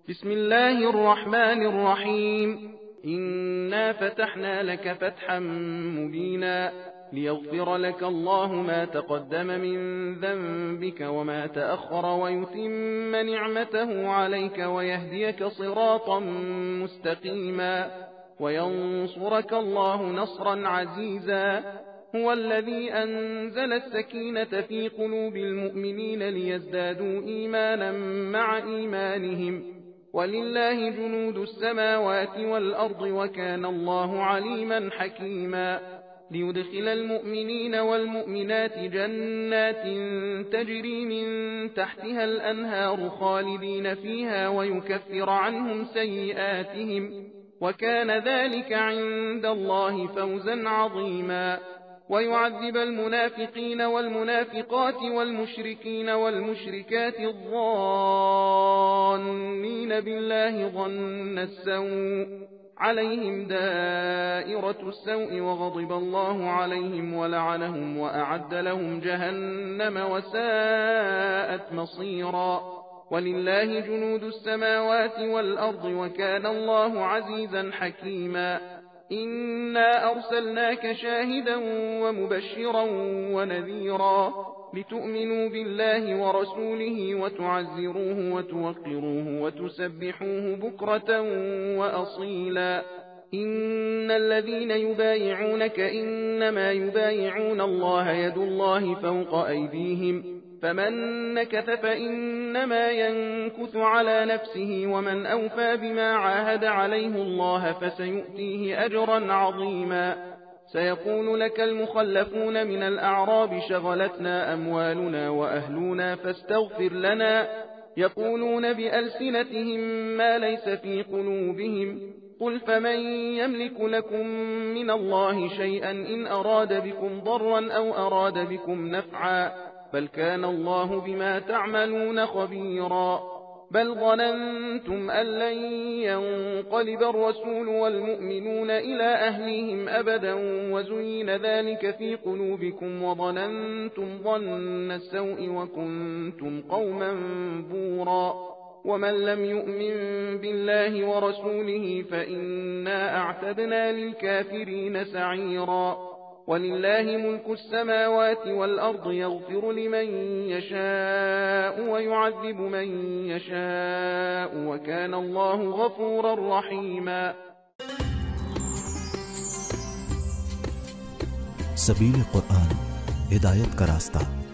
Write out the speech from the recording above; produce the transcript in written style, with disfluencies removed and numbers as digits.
بسم الله الرحمن الرحيم. إنا فتحنا لك فتحا مبينا ليغفر لك الله ما تقدم من ذنبك وما تأخر ويتم نعمته عليك ويهديك صراطا مستقيما وينصرك الله نصرا عزيزا. هو الذي أنزل السكينة في قلوب المؤمنين ليزدادوا إيمانا مع إيمانهم ولله جنود السماوات والأرض وكان الله عليما حكيما. ليدخل المؤمنين والمؤمنات جنات تجري من تحتها الأنهار خالدين فيها ويكفر عنهم سيئاتهم وكان ذلك عند الله فوزا عظيما. ويعذب المنافقين والمنافقات والمشركين والمشركات الظانين بالله ظن السوء عليهم دائرة السوء وغضب الله عليهم ولعنهم وأعد لهم جهنم وساءت مصيرا. ولله جنود السماوات والأرض وكان الله عزيزا حكيما. إنا أرسلناك شاهدا ومبشرا ونذيرا لتؤمنوا بالله ورسوله وتعزروه وتوقروه وتسبحوه بكرة وأصيلا. إن الذين يبايعونك إنما يبايعون الله يد الله فوق أيديهم فمن نكث فإنما ينكث على نفسه ومن أوفى بما عاهد عليه الله فسيؤتيه أجرا عظيما. سيقول لك المخلفون من الأعراب شغلتنا أموالنا وأهلنا فاستغفر لنا يقولون بألسنتهم ما ليس في قلوبهم قل فمن يملك لكم من الله شيئا إن أراد بكم ضرا أو أراد بكم نفعا بل كان الله بما تعملون خبيرا. بل ظننتم أن لن ينقلب الرسول والمؤمنون إلى أهليهم أبدا وزين ذلك في قلوبكم وظننتم ظن السوء وكنتم قوما بورا. ومن لم يؤمن بالله ورسوله فإنا أعتدنا للكافرين سعيرا. ولله ملك السماوات والأرض يغفر لمن يشاء ويعذب من يشاء وكان الله غفورا رحيما. सबील कुरान हिदायत का रास्ता।